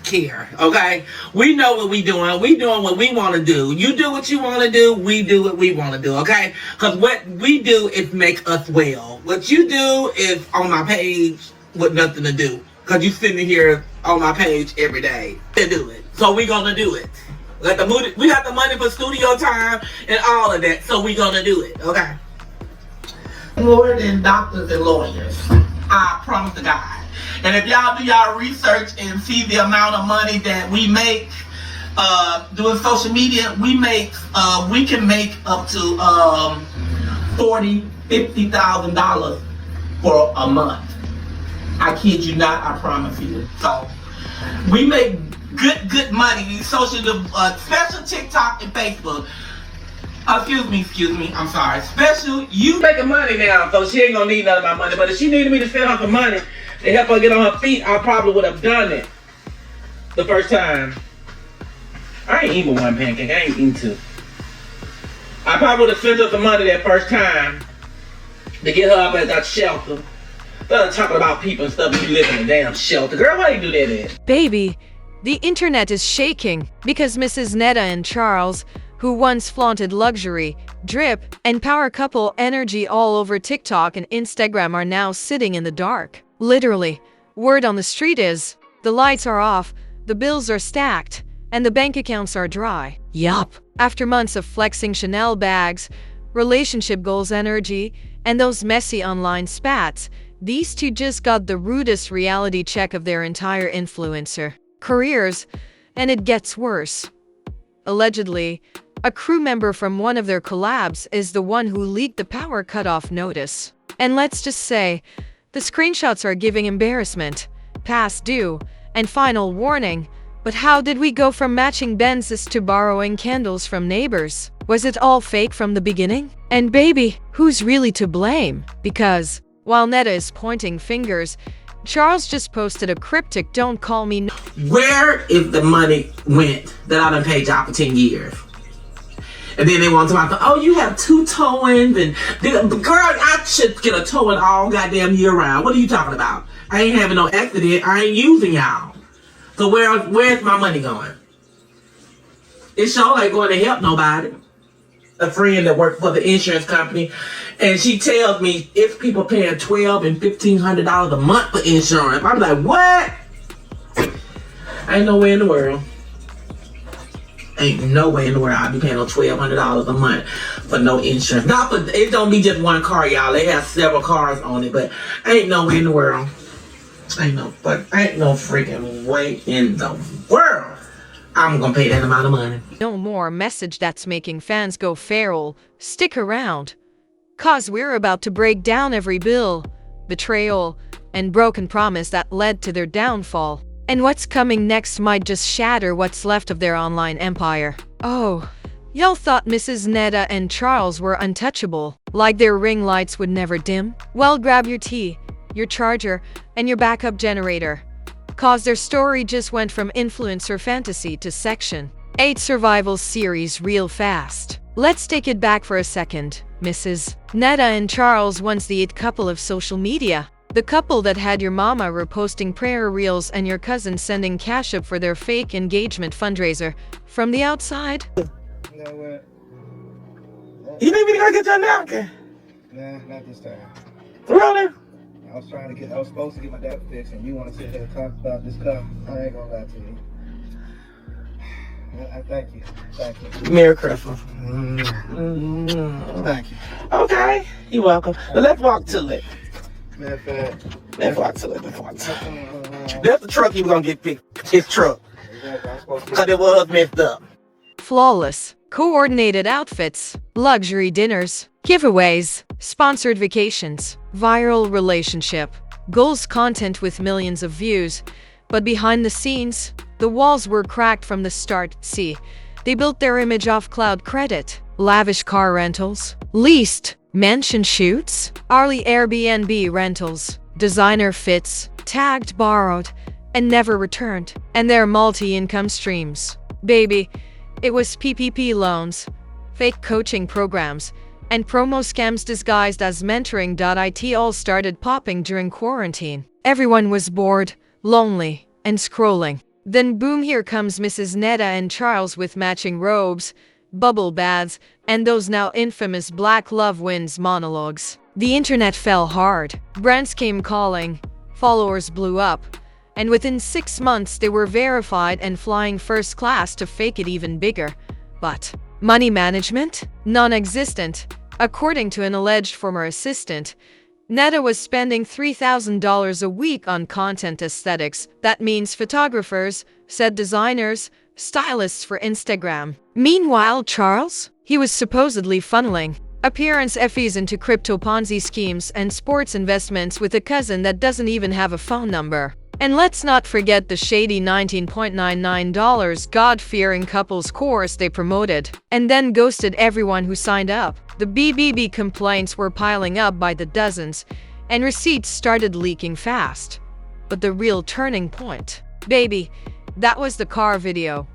care, okay? We know what we doing. We doing what we want to do. You do what you want to do. We do what we want to do, okay? Because what we do is make us well. What you do is on my page with nothing to do. Because you sitting here on my page every day to do it. So we gonna do it. We got the money for studio time and all of that. So we gonna do it, okay? More than doctors and lawyers. I promise to God. And if y'all do y'all research and see the amount of money that we make doing social media, we can make up to $40,000-$50,000 for a month. I kid you not, I promise you. So we make good money. These social, special TikTok and Facebook. Excuse me, I'm sorry. Special, you making money now, so she ain't gonna need none of my money. But if she needed me to send her some money to help her get on her feet, I probably would have done it the first time. I ain't eating one pancake, I ain't eating two. I probably would have sent her some money that first time to get her up at that shelter. Instead of talking about people and stuff, you live in a damn shelter. Girl, why you do that at? Baby, the internet is shaking because Mrs. Netta and Charles, who once flaunted luxury, drip, and power couple energy all over TikTok and Instagram, are now sitting in the dark. Literally, word on the street is, the lights are off, the bills are stacked, and the bank accounts are dry. Yup. After months of flexing Chanel bags, relationship goals energy, and those messy online spats, these two just got the rudest reality check of their entire influencer careers, and it gets worse. Allegedly, a crew member from one of their collabs is the one who leaked the power cutoff notice. And let's just say, the screenshots are giving embarrassment, past due, and final warning. But how did we go from matching Benzes to borrowing candles from neighbors? Was it all fake from the beginning? And baby, who's really to blame? Because while Netta is pointing fingers, Charles just posted a cryptic "Don't call me." Where is the money went that I done paid y'all for 10 years? And then they want to talk about, oh, you have 2 towings, and girl, I should get a towing all goddamn year round. What are you talking about? I ain't having no accident. I ain't using y'all. So where's my money going? It sure ain't going to help nobody. A friend that works for the insurance company, and she tells me it's people paying $1,200 and $1,500 a month for insurance. I'm like, what? Ain't no way in the world. Ain't no way in the world I'll be paying no $1,200 a month for no insurance. Not for, it don't be just one car, y'all. They have several cars on it, but ain't no way in the world. Ain't no freaking way in the world I'm gonna pay that amount of money. No more message that's making fans go feral. Stick around, cause we're about to break down every bill, betrayal, and broken promise that led to their downfall. And what's coming next might just shatter what's left of their online empire. Oh, y'all thought Mrs. Netta and Charles were untouchable, like their ring lights would never dim? Well, grab your tea, your charger, and your backup generator. Cause their story just went from influencer fantasy to Section 8 survival series real fast. Let's take it back for a second. Mrs. Netta and Charles, once the it couple of social media. The couple that had your mama reposting prayer reels and your cousin sending cash up for their fake engagement fundraiser. From the outside? You know what? You need me to go get your napkin? Nah, not this time. Really? I was supposed to get my dad fixed, and you want to sit there and talk about this cup. I ain't gonna lie to you. I thank you. Thank you. Merry Christmas. Thank you. Okay, you're welcome. But let's walk to it. Matter of fact, Let's walk to it. That's the truck he was gonna get fixed. His truck. exactly, I'm supposed to Because it was messed up. Flawless, coordinated outfits, luxury dinners, giveaways, sponsored vacations, viral relationship, goals content with millions of views. But behind the scenes, the walls were cracked from the start. See, they built their image off cloud credit, lavish car rentals, leased mansion shoots, hourly Airbnb rentals, designer fits, tagged, borrowed, and never returned, and their multi-income streams. Baby, it was PPP loans, fake coaching programs, and promo scams disguised as mentoring. It all started popping during quarantine. Everyone was bored, lonely, and scrolling. Then boom, here comes Mrs. Netta and Charles with matching robes, bubble baths, and those now infamous Black Love Wins monologues. The internet fell hard. Brands came calling, followers blew up, and within 6 months they were verified and flying first class to fake it even bigger. But money management? Non-existent. According to an alleged former assistant, Netta was spending $3,000 a week on content aesthetics. That means photographers, set designers, stylists for Instagram. Meanwhile, Charles? He was supposedly funneling appearance fees into crypto Ponzi schemes and sports investments with a cousin that doesn't even have a phone number. And let's not forget the shady $19.99 God-fearing couples course they promoted, and then ghosted everyone who signed up. The BBB complaints were piling up by the dozens, and receipts started leaking fast. But the real turning point, baby, that was the car video.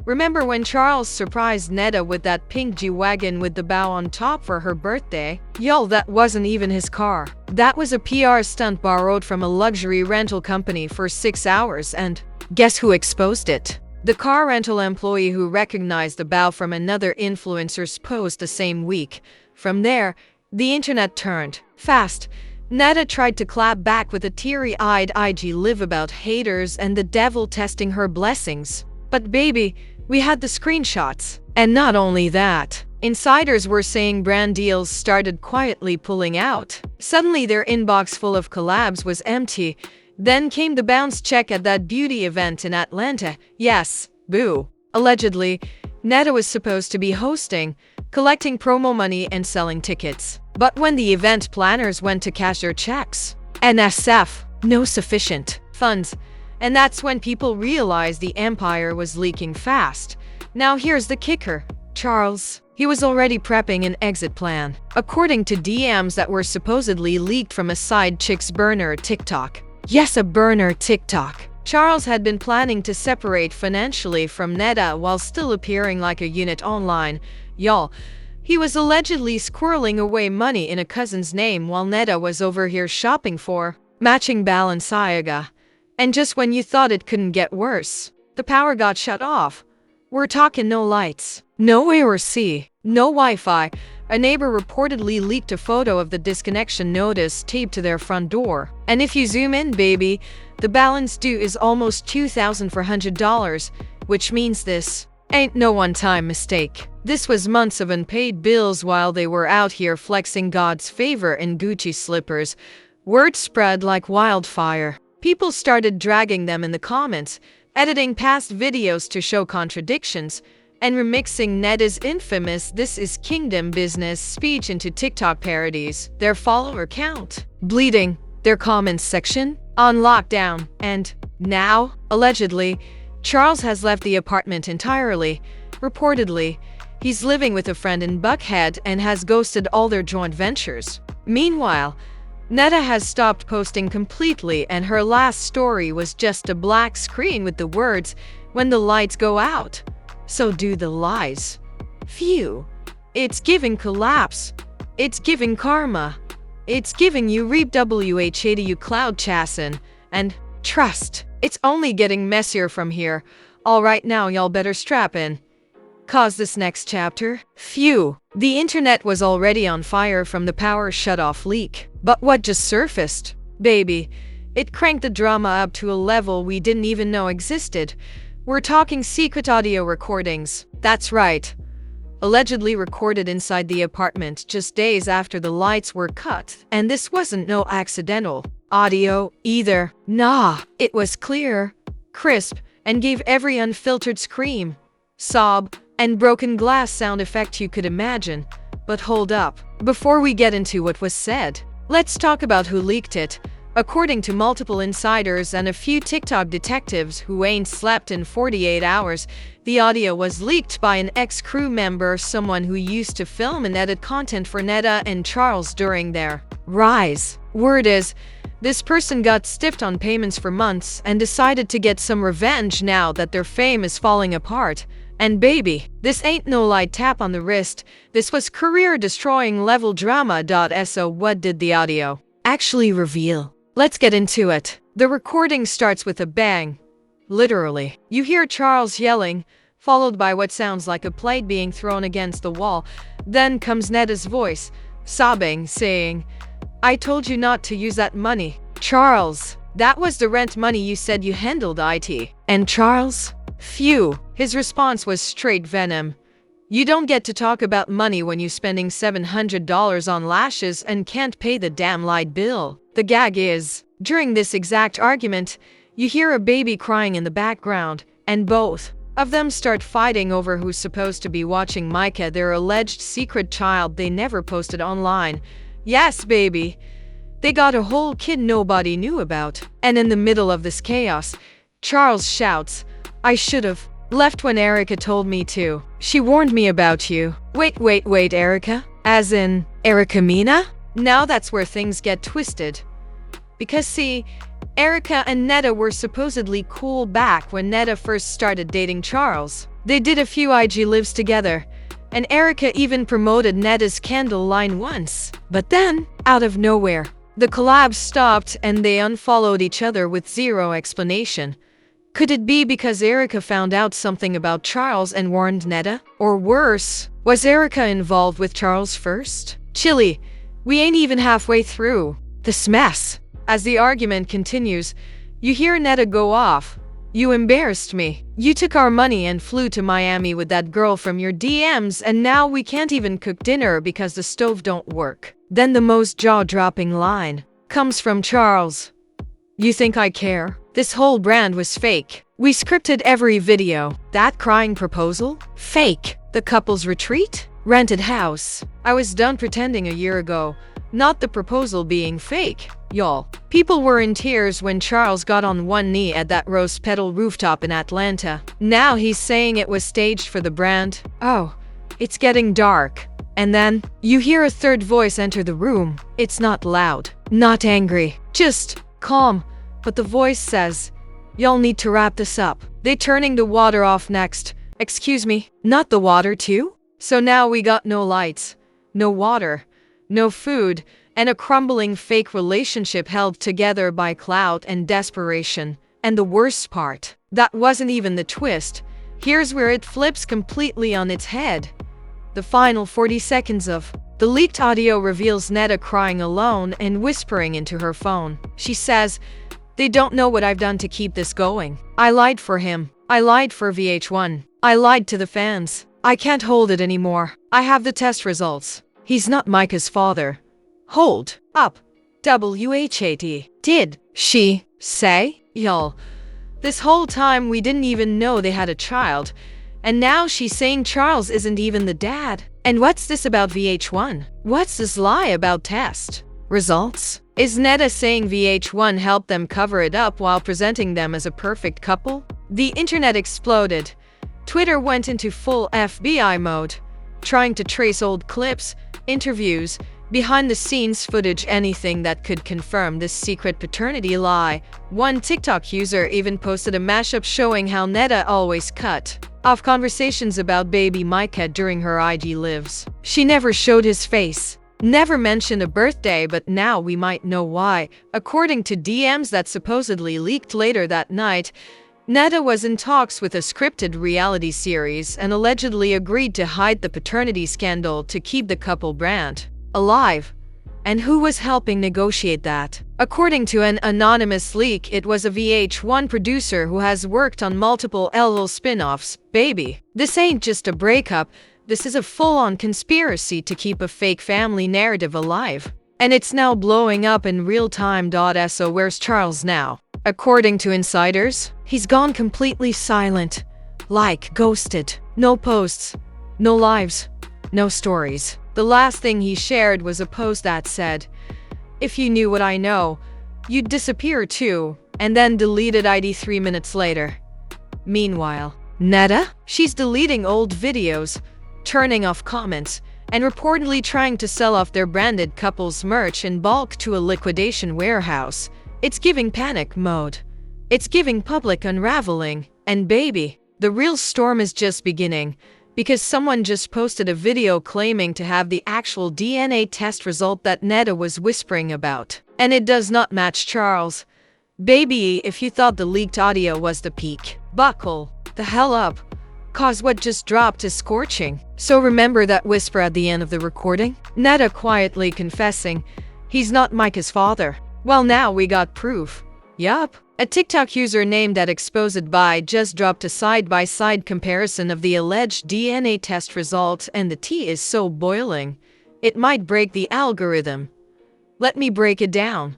Remember when Charles surprised Netta with that pink G-Wagon with the bow on top for her birthday? Y'all, that wasn't even his car. That was a PR stunt borrowed from a luxury rental company for 6 hours, and guess who exposed it? The car rental employee who recognized the bow from another influencer's post the same week. From there, the internet turned fast. Netta tried to clap back with a teary-eyed IG live about haters and the devil testing her blessings. But baby, we had the screenshots. And not only that, insiders were saying brand deals started quietly pulling out. Suddenly their inbox full of collabs was empty. Then came the bounce check at that beauty event in Atlanta. Yes, boo. Allegedly, Netta was supposed to be hosting, collecting promo money and selling tickets. But when the event planners went to cash their checks, NSF, no sufficient funds. And that's when people realized the empire was leaking fast. Now here's the kicker. Charles, he was already prepping an exit plan, according to DMs that were supposedly leaked from a side chick's burner TikTok. Yes, a burner TikTok. Charles had been planning to separate financially from Netta while still appearing like a unit online. Y'all, he was allegedly squirreling away money in a cousin's name while Netta was over here shopping for matching Balenciaga. And just when you thought it couldn't get worse, the power got shut off. We're talking no lights, no air or sea, no Wi-Fi. A neighbor reportedly leaked a photo of the disconnection notice taped to their front door. And if you zoom in, baby, the balance due is almost $2,400, which means this ain't no one-time mistake. This was months of unpaid bills while they were out here flexing God's favor in Gucci slippers. Word spread like wildfire. People started dragging them in the comments, editing past videos to show contradictions, and remixing Netta's infamous "This is Kingdom Business" speech into TikTok parodies. Their follower count bleeding, their comments section on lockdown, and now, allegedly, Charles has left the apartment entirely. Reportedly, he's living with a friend in Buckhead and has ghosted all their joint ventures. Meanwhile, Netta has stopped posting completely, and her last story was just a black screen with the words, "When the lights go out, so do the lies." Phew. It's giving collapse. It's giving karma. It's giving you reap WHADU cloud chassin'. And trust, it's only getting messier from here. Alright, now y'all better strap in. Cause this next chapter, phew. The internet was already on fire from the power shutoff leak. But what just surfaced? Baby, it cranked the drama up to a level we didn't even know existed. We're talking secret audio recordings. That's right. Allegedly recorded inside the apartment just days after the lights were cut. And this wasn't no accidental audio either. Nah, it was clear, crisp, and gave every unfiltered scream, sob, and broken glass sound effect you could imagine. But hold up. Before we get into what was said, let's talk about who leaked it. According to multiple insiders and a few TikTok detectives who ain't slept in 48 hours, the audio was leaked by an ex-crew member, someone who used to film and edit content for Netta and Charles during their rise. Word is, this person got stiffed on payments for months and decided to get some revenge now that their fame is falling apart. And baby, this ain't no light tap on the wrist. This was career-destroying level drama. So what did the audio actually reveal? Let's get into it. The recording starts with a bang. Literally. You hear Charles yelling, followed by what sounds like a plate being thrown against the wall. Then comes Netta's voice, sobbing, saying, "I told you not to use that money. Charles, that was the rent money you said you handled IT." And Charles? Phew. His response was straight venom. "You don't get to talk about money when you're spending $700 on lashes and can't pay the damn light bill." The gag is, during this exact argument, you hear a baby crying in the background, and both of them start fighting over who's supposed to be watching Micah, their alleged secret child they never posted online. Yes, baby. They got a whole kid nobody knew about. And in the middle of this chaos, Charles shouts, "I should've left when Erica told me to. She warned me about you." Wait, Erica? As in, Erica Mina? Now that's where things get twisted. Because see, Erica and Netta were supposedly cool back when Netta first started dating Charles. They did a few IG lives together, and Erica even promoted Netta's candle line once. But then, out of nowhere, the collab stopped and they unfollowed each other with zero explanation. Could it be because Erica found out something about Charles and warned Netta? Or worse, was Erica involved with Charles first? Chilly, we ain't even halfway through this mess. As the argument continues, you hear Netta go off. "You embarrassed me. You took our money and flew to Miami with that girl from your DMs, and now we can't even cook dinner because the stove don't work." Then the most jaw-dropping line comes from Charles. "You think I care? This whole brand was fake. We scripted every video. That crying proposal? Fake. The couple's retreat? Rented house. I was done pretending a year ago. Not the proposal being fake, y'all." People were in tears when Charles got on one knee at that rose petal rooftop in Atlanta. Now he's saying it was staged for the brand. Oh, it's getting dark. And then, you hear a third voice enter the room. It's not loud, not angry, just calm. But the voice says, "Y'all need to wrap this up. They turning the water off next." Excuse me, not the water too? So now we got no lights, no water, no food, and a crumbling fake relationship held together by clout and desperation. And the worst part, that wasn't even the twist. Here's where it flips completely on its head. The final 40 seconds of the leaked audio reveals Netta crying alone and whispering into her phone. She says, "They don't know what I've done to keep this going. I lied for him. I lied for VH1. I lied to the fans. I can't hold it anymore. I have the test results. He's not Micah's father." Hold up. WHAT. Did she say? Y'all, this whole time we didn't even know they had a child. And now she's saying Charles isn't even the dad. And what's this about VH1? What's this lie about test results? Is Netta saying VH1 helped them cover it up while presenting them as a perfect couple? The internet exploded. Twitter went into full FBI mode, trying to trace old clips, interviews, behind-the-scenes footage, anything that could confirm this secret paternity lie. One TikTok user even posted a mashup showing how Netta always cut off conversations about baby Micah during her IG lives. She never showed his face, never mentioned a birthday, but now we might know why. According to DMs that supposedly leaked later that night, Netta was in talks with a scripted reality series and allegedly agreed to hide the paternity scandal to keep the couple brand alive. And who was helping negotiate that? According to an anonymous leak, it was a VH1 producer who has worked on multiple LOL spin-offs. Baby, this ain't just a breakup. This is a full-on conspiracy to keep a fake family narrative alive. And it's now blowing up in real time. So where's Charles now? According to insiders, he's gone completely silent. Like ghosted. No posts, no lives, no stories. The last thing he shared was a post that said, "If you knew what I know, you'd disappear too," and then deleted ID 3 minutes later. Meanwhile, Netta? She's deleting old videos, turning off comments, and reportedly trying to sell off their branded couples merch in bulk to a liquidation warehouse. It's giving panic mode. It's giving public unraveling. And baby, the real storm is just beginning. Because someone just posted a video claiming to have the actual DNA test result that Netta was whispering about. And it does not match Charles. Baby, if you thought the leaked audio was the peak, buckle the hell up, cause what just dropped is scorching. So remember that whisper at the end of the recording? Netta quietly confessing he's not Micah's father. Well, now we got proof. Yup. A TikTok user named that exposed by just dropped a side-by-side comparison of the alleged DNA test results, and the tea is so boiling, it might break the algorithm. Let me break it down.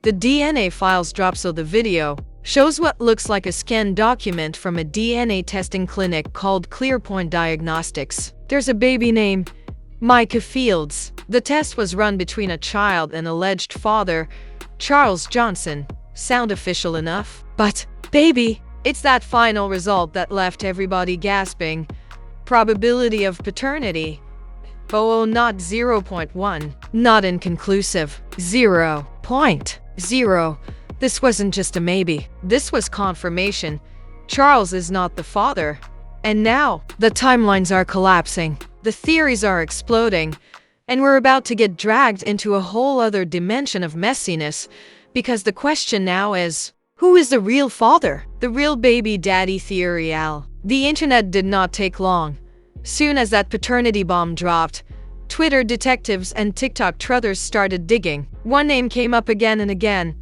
The DNA files drop, so the video shows what looks like a scanned document from a DNA testing clinic called ClearPoint Diagnostics. There's a baby named Micah Fields. The test was run between a child and alleged father, Charles Johnson. Sound official enough? But, baby, it's that final result that left everybody gasping. Probability of paternity. Oh, not 0.1. Not inconclusive. 0.0. This wasn't just a maybe. This was confirmation. Charles is not the father. And now, the timelines are collapsing. The theories are exploding. And we're about to get dragged into a whole other dimension of messiness. Because the question now is, who is the real father? The real baby daddy theory, Al. The internet did not take long. Soon as that paternity bomb dropped, Twitter detectives and TikTok truthers started digging. One name came up again and again.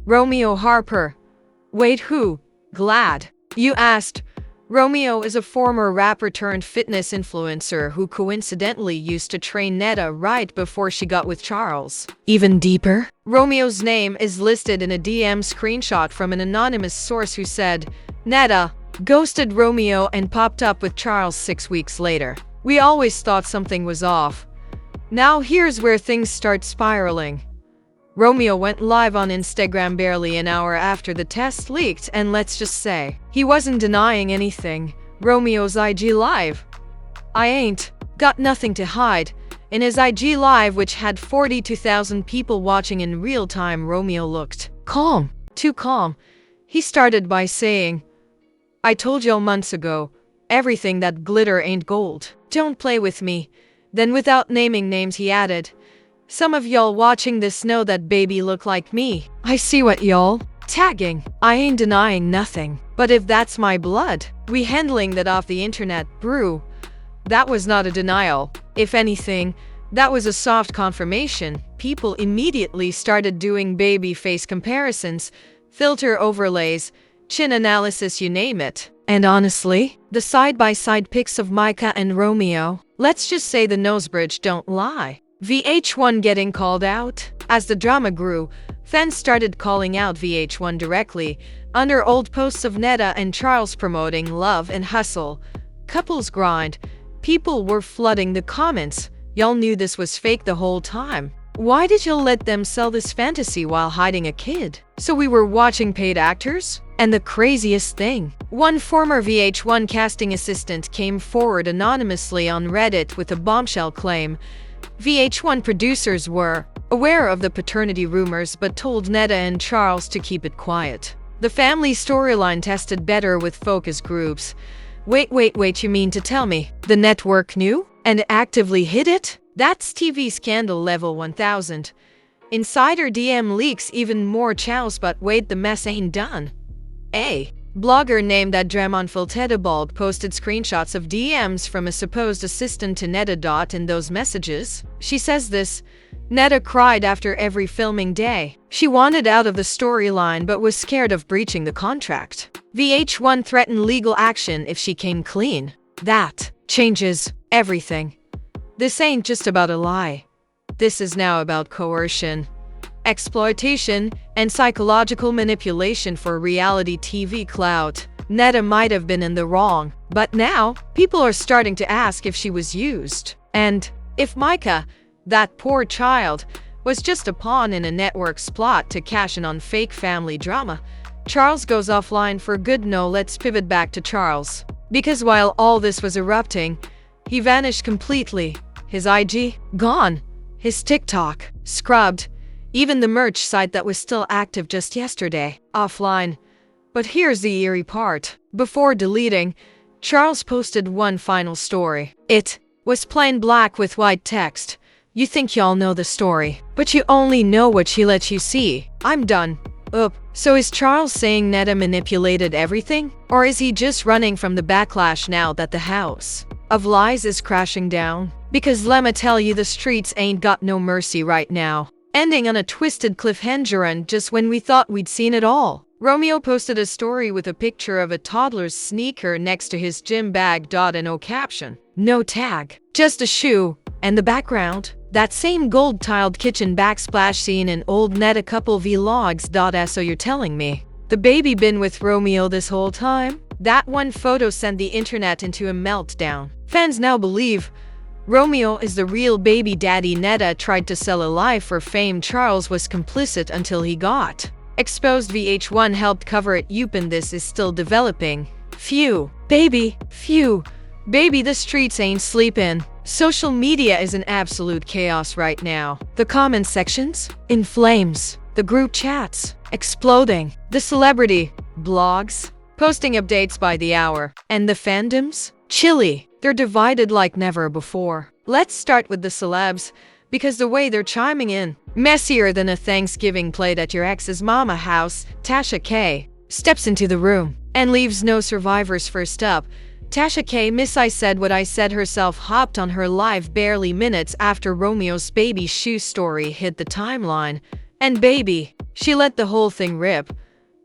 Romeo Harper. Wait, who? Glad you asked. Romeo is a former rapper turned fitness influencer who coincidentally used to train Netta right before she got with Charles. Even deeper, Romeo's name is listed in a DM screenshot from an anonymous source who said, Netta ghosted Romeo and popped up with Charles 6 weeks later. We always thought something was off. Now here's where things start spiraling. Romeo went live on Instagram barely an hour after the test leaked, and let's just say, he wasn't denying anything. Romeo's IG Live. I ain't got nothing to hide. In his IG Live, which had 42,000 people watching in real time, Romeo looked calm. Too calm. He started by saying, I told y'all months ago, everything that glitter ain't gold. Don't play with me. Then without naming names he added, some of y'all watching this know that baby look like me. I see what y'all tagging. I ain't denying nothing. But if that's my blood, we handling that off the internet, brew. That was not a denial. If anything, that was a soft confirmation. People immediately started doing baby face comparisons, filter overlays, chin analysis, you name it. And honestly, the side-by-side pics of Micah and Romeo, let's just say the nose bridge don't lie. VH1 getting called out. As the drama grew, fans started calling out VH1 directly, under old posts of Netta and Charles promoting love and hustle. Couples grind. People were flooding the comments. Y'all knew this was fake the whole time. Why did y'all let them sell this fantasy while hiding a kid? So we were watching paid actors? And the craziest thing, one former VH1 casting assistant came forward anonymously on Reddit with a bombshell claim. VH1 producers were aware of the paternity rumors but told Netta and Charles to keep it quiet. The family storyline tested better with focus groups. Wait, you mean to tell me the network knew and actively hid it? That's TV scandal level 1000. Insider DM leaks even more chows, but wait, the mess ain't done. A blogger named @Dramonfiltedabald posted screenshots of DMs from a supposed assistant to Netta. In those messages, she says this, Netta cried after every filming day. She wanted out of the storyline but was scared of breaching the contract. VH1 threatened legal action if she came clean. That changes everything. This ain't just about a lie. This is now about coercion, exploitation, and psychological manipulation for reality TV clout. Netta might have been in the wrong, but now people are starting to ask if she was used. And if Micah, that poor child, was just a pawn in a network's plot to cash in on fake family drama. Charles goes offline for good. No, let's pivot back to Charles. Because while all this was erupting, he vanished completely. His IG, gone. His TikTok, scrubbed. Even the merch site that was still active just yesterday, offline. But here's the eerie part. Before deleting, Charles posted one final story. It was plain black with white text. You think y'all know the story, but you only know what she lets you see. I'm done. So is Charles saying Netta manipulated everything? Or is he just running from the backlash now that the house of lies is crashing down? Because lemme tell you, the streets ain't got no mercy right now. Ending on a twisted cliffhanger, and just when we thought we'd seen it all. Romeo posted a story with a picture of a toddler's sneaker next to his gym bag. And no caption, no tag, just a shoe, and the background, that same gold-tiled kitchen backsplash scene in old Netta couple vlogs. So you're telling me the baby been with Romeo this whole time? That one photo sent the internet into a meltdown. Fans now believe Romeo is the real baby daddy. Netta tried to sell a lie for fame. Charles was complicit until he got exposed. VH1 helped cover it. And this is still developing. Phew, baby, the streets ain't sleeping. Social media is in absolute chaos right now. The comment sections in flames, the group chats exploding, the celebrity blogs posting updates by the hour, and the fandoms chilly. They're divided like never before. Let's start with the celebs, because the way they're chiming in, messier than a Thanksgiving plate at your ex's mama house. Tasha K steps into the room and leaves no survivors. First up, Tasha K. Miss I Said What I Said herself hopped on her live barely minutes after Romeo's baby shoe story hit the timeline. And baby, she let the whole thing rip.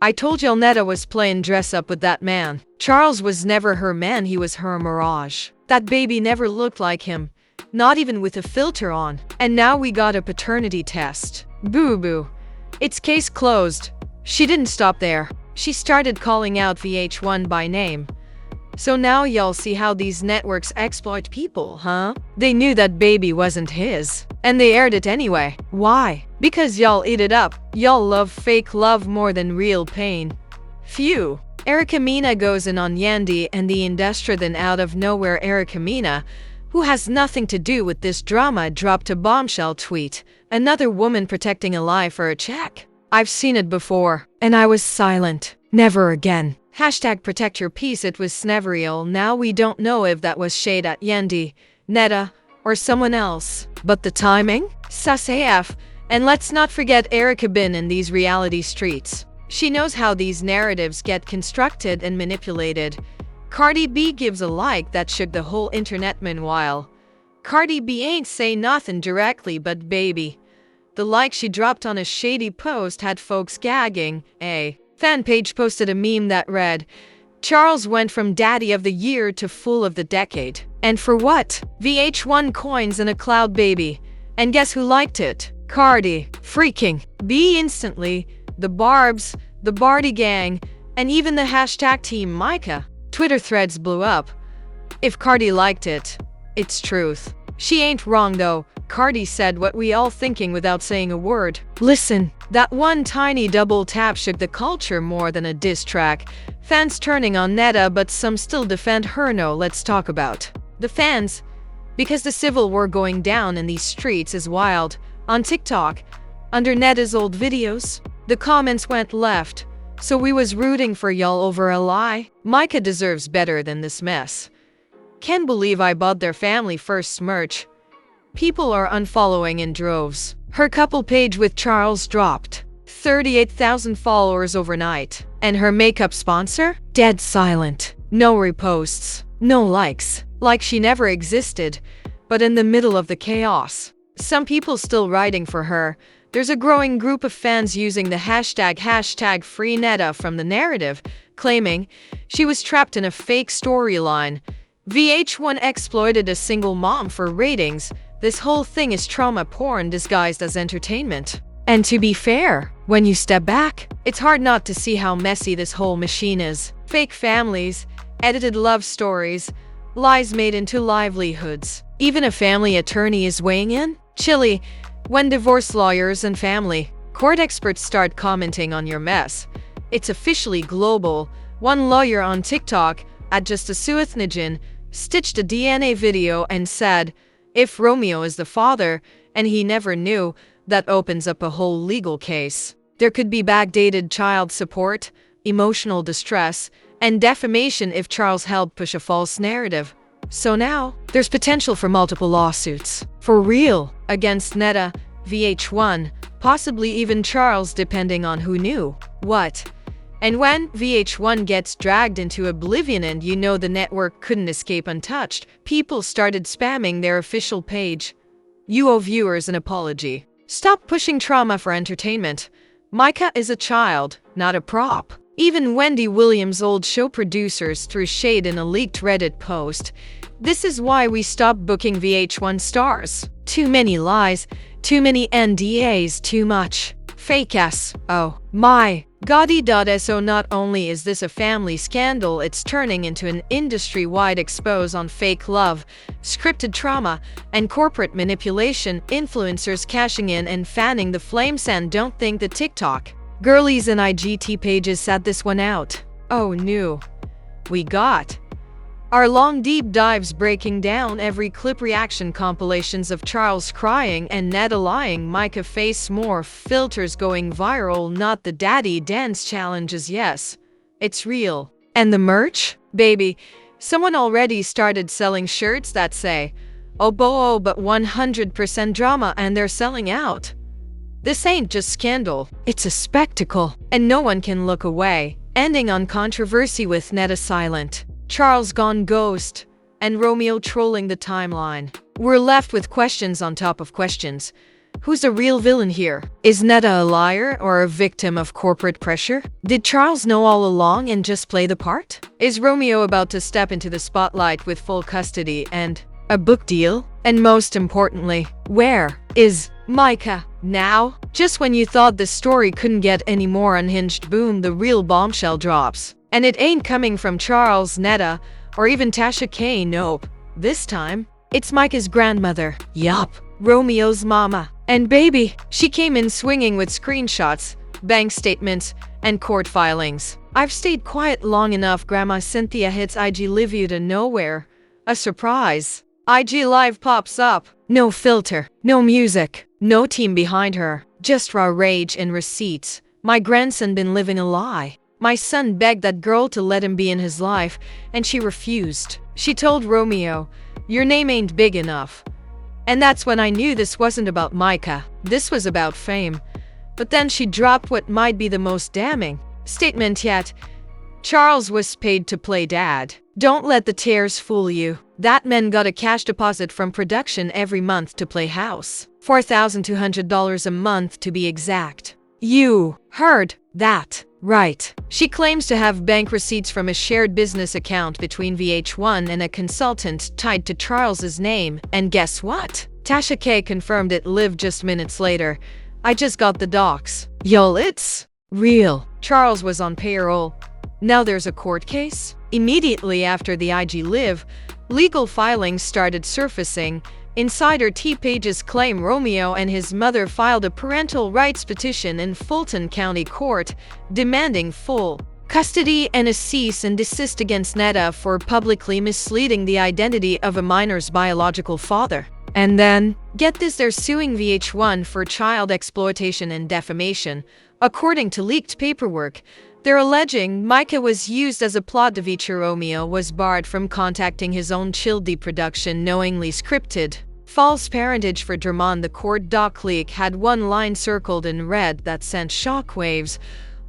I told y'all Netta was playing dress up with that man. Charles was never her man, he was her mirage. That baby never looked like him, not even with a filter on. And now we got a paternity test. Boo-boo. It's case closed. She didn't stop there. She started calling out VH1 by name. So now y'all see how these networks exploit people, huh? They knew that baby wasn't his, and they aired it anyway. Why? Because y'all eat it up. Y'all love fake love more than real pain. Phew. Erica Mena goes in on Yandy and the industry. Then out of nowhere, Erica Mena, who has nothing to do with this drama, dropped a bombshell tweet. Another woman protecting a lie for a check. I've seen it before, and I was silent. Never again. Hashtag protect your peace. It was Sneverial. Now we don't know if that was shade at Yandy, Netta, or someone else. But the timing? Sus AF. And let's not forget Erica been in these reality streets. She knows how these narratives get constructed and manipulated. Cardi B gives a like that shook the whole internet. Meanwhile, Cardi B ain't say nothing directly, but baby, the like she dropped on a shady post had folks gagging. A fan page posted a meme that read, Charles went from daddy of the year to fool of the decade. And for what? VH1 coins and a cloud baby. And guess who liked it? Cardi freaking B instantly. The Barbs, the Barty gang, and even the hashtag Team Micah. Twitter threads blew up. If Cardi liked it, it's truth. She ain't wrong though. Cardi said what we all thinking without saying a word. Listen, that one tiny double tap shook the culture more than a diss track. Fans turning on Netta, but some still defend her. No, let's talk about the fans. Because the civil war going down in these streets is wild. On TikTok, under Netta's old videos, the comments went left. So we was rooting for y'all over a lie. Micah deserves better than this mess. Can't believe I bought their family first merch. People are unfollowing in droves. Her couple page with Charles dropped 38,000 followers overnight. And her makeup sponsor? Dead silent. No reposts. No likes. Like she never existed. But in the middle of the chaos, some people still writing for her. There's a growing group of fans using the hashtag free Netta from the narrative, claiming she was trapped in a fake storyline. VH1 exploited a single mom for ratings. This whole thing is trauma porn disguised as entertainment. And to be fair, when you step back, it's hard not to see how messy this whole machine is. Fake families, edited love stories, lies made into livelihoods. Even a family attorney is weighing in. Chilly, when divorce lawyers and family court experts start commenting on your mess. It's officially global. One lawyer on TikTok, at just a Suethnijin, stitched a DNA video and said, if Romeo is the father, and he never knew, that opens up a whole legal case. There could be backdated child support, emotional distress, and defamation if Charles helped push a false narrative. So now, there's potential for multiple lawsuits. For real, against Netta, VH1, possibly even Charles, depending on who knew what. And when VH1 gets dragged into oblivion and you know the network couldn't escape untouched, people started spamming their official page. You owe viewers an apology. Stop pushing trauma for entertainment. Micah is a child, not a prop. Even Wendy Williams' old show producers threw shade in a leaked Reddit post. This is why we stopped booking VH1 stars. Too many lies, too many NDAs, too much fake ass. Oh my Gotti.so, not only is this a family scandal, it's turning into an industry-wide expose on fake love, scripted trauma, and corporate manipulation. Influencers cashing in and fanning the flames, and don't think the TikTok girlies and IGT pages sat this one out. Oh no. We got our long deep dives breaking down every clip, reaction compilations of Charles crying and Netta lying, Micah face more filters going viral, not the daddy dance challenges. Yes, it's real. And the merch? Baby, someone already started selling shirts that say, "Oh bo, but 100% drama," and they're selling out. This ain't just scandal, it's a spectacle, and no one can look away. Ending on controversy with Netta silent, Charles gone ghost, and Romeo trolling the timeline. We're left with questions on top of questions. Who's the real villain here? Is Netta a liar or a victim of corporate pressure? Did Charles know all along and just play the part? Is Romeo about to step into the spotlight with full custody and a book deal? And most importantly, where is Micah now? Just when you thought the story couldn't get any more unhinged, boom, the real bombshell drops. And it ain't coming from Charles, Netta, or even Tasha K. Nope. This time, it's Micah's grandmother. Yup, Romeo's mama. And baby, she came in swinging with screenshots, bank statements, and court filings. I've stayed quiet long enough. Grandma Cynthia hits IG Live out of nowhere. A surprise. IG Live pops up. No filter, no music, no team behind her. Just raw rage and receipts. My grandson been living a lie. My son begged that girl to let him be in his life, and she refused. She told Romeo, "Your name ain't big enough." And that's when I knew this wasn't about Micah. This was about fame. But then she dropped what might be the most damning statement yet. Charles was paid to play dad. Don't let the tears fool you. That man got a cash deposit from production every month to play house. $4,200 a month to be exact. You heard that right. She claims to have bank receipts from a shared business account between VH1 and a consultant tied to Charles's name. And guess what? Tasha K confirmed it live just minutes later. I just got the docs. Yo, it's real. Charles was on payroll. Now there's a court case? Immediately after the IG Live, legal filings started surfacing. Insider T pages claim Romeo and his mother filed a parental rights petition in Fulton County Court, demanding full custody and a cease and desist against Netta for publicly misleading the identity of a minor's biological father. And then, get this, they're suing VH1 for child exploitation and defamation. According to leaked paperwork, they're alleging Micah was used as a plot to feature Romeo was barred from contacting his own Childy production, knowingly scripted false parentage for Drummond. The court doc leak had one line circled in red that sent shockwaves.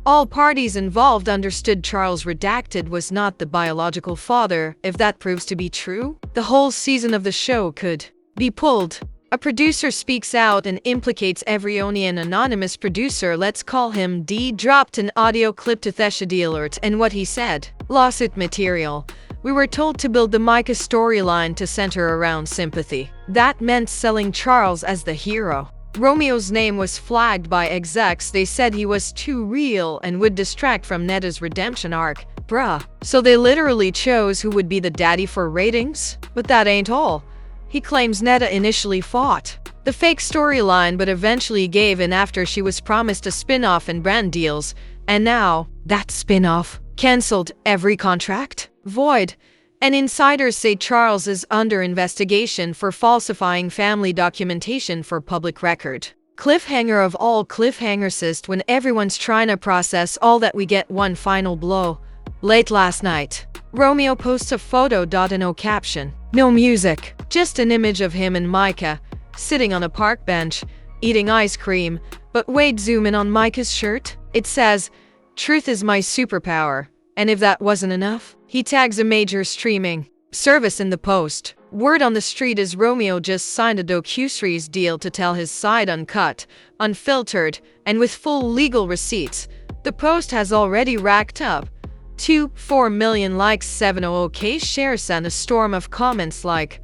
All parties involved understood Charles redacted was not the biological father. If that proves to be true, the whole season of the show could be pulled. A producer speaks out and implicates every Onion anonymous producer, let's call him D, dropped an audio clip to Thesha D alert, and what he said. Lawsuit material. We were told to build the Micah storyline to center around sympathy. That meant selling Charles as the hero. Romeo's name was flagged by execs. They said he was too real and would distract from Netta's redemption arc. Bruh. So they literally chose who would be the daddy for ratings? But that ain't all. He claims Netta initially fought the fake storyline but eventually gave in after she was promised a spin-off and brand deals. And now, that spin-off cancelled, every contract void. And insiders say Charles is under investigation for falsifying family documentation for public record. Cliffhanger of all cliffhangers, when everyone's trying to process all that, we get one final blow. Late last night, Romeo posts a photo. No caption, no music, just an image of him and Micah sitting on a park bench. eating ice cream. But wait, zoom in on Micah's shirt. It says, "Truth is my superpower." And if that wasn't enough, he tags a major streaming service in the post. Word on the street is Romeo just signed a docuseries deal to tell his side uncut, unfiltered, and with full legal receipts. The post has already racked up 2.4 million likes, 700k shares, and a storm of comments like,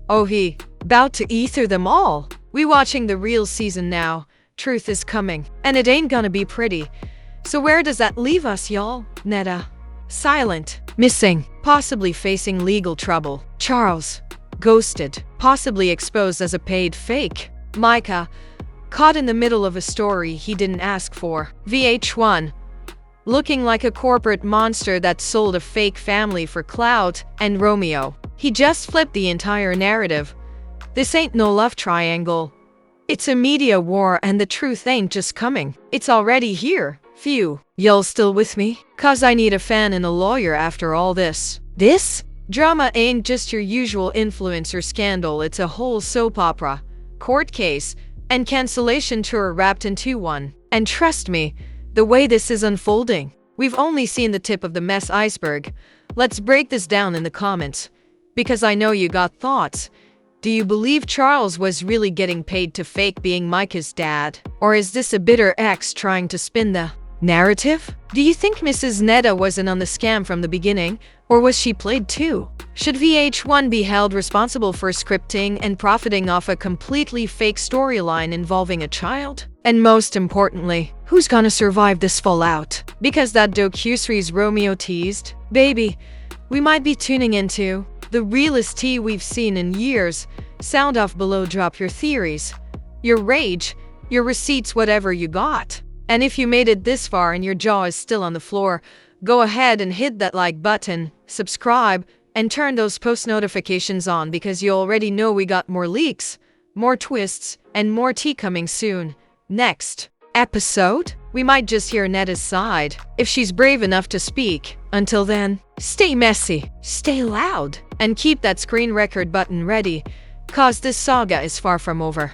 "Oh, he about to ether them all. We watching the real season now. Truth is coming, and it ain't gonna be pretty." So where does that leave us, y'all? Netta, silent, missing, possibly facing legal trouble. Charles, ghosted, possibly exposed as a paid fake. Micah, caught in the middle of a story he didn't ask for. VH1, looking like a corporate monster that sold a fake family for clout. And Romeo, he just flipped the entire narrative. This ain't no love triangle. It's a media war, and the truth ain't just coming. It's already here. Phew. Y'all still with me? 'Cause I need a fan and a lawyer after all this. This drama ain't just your usual influencer scandal. It's a whole soap opera, court case, and cancellation tour wrapped into one. And trust me, the way this is unfolding, we've only seen the tip of the mess iceberg. Let's break this down in the comments, because I know you got thoughts. Do you believe Charles was really getting paid to fake being Micah's dad? Or is this a bitter ex trying to spin the narrative? Do you think Mrs. Netta wasn't on the scam from the beginning, or was she played too? Should VH1 be held responsible for scripting and profiting off a completely fake storyline involving a child? And most importantly, who's gonna survive this fallout? Because that docuseries Romeo teased, baby, we might be tuning into the realest tea we've seen in years. Sound off below, drop your theories, your rage, your receipts, whatever you got. And if you made it this far and your jaw is still on the floor, go ahead and hit that like button, subscribe, and turn those post notifications on, because you already know we got more leaks, more twists, and more tea coming soon. Next episode, we might just hear Netta's side, if she's brave enough to speak. Until then, stay messy, stay loud, and keep that screen record button ready, 'cause this saga is far from over.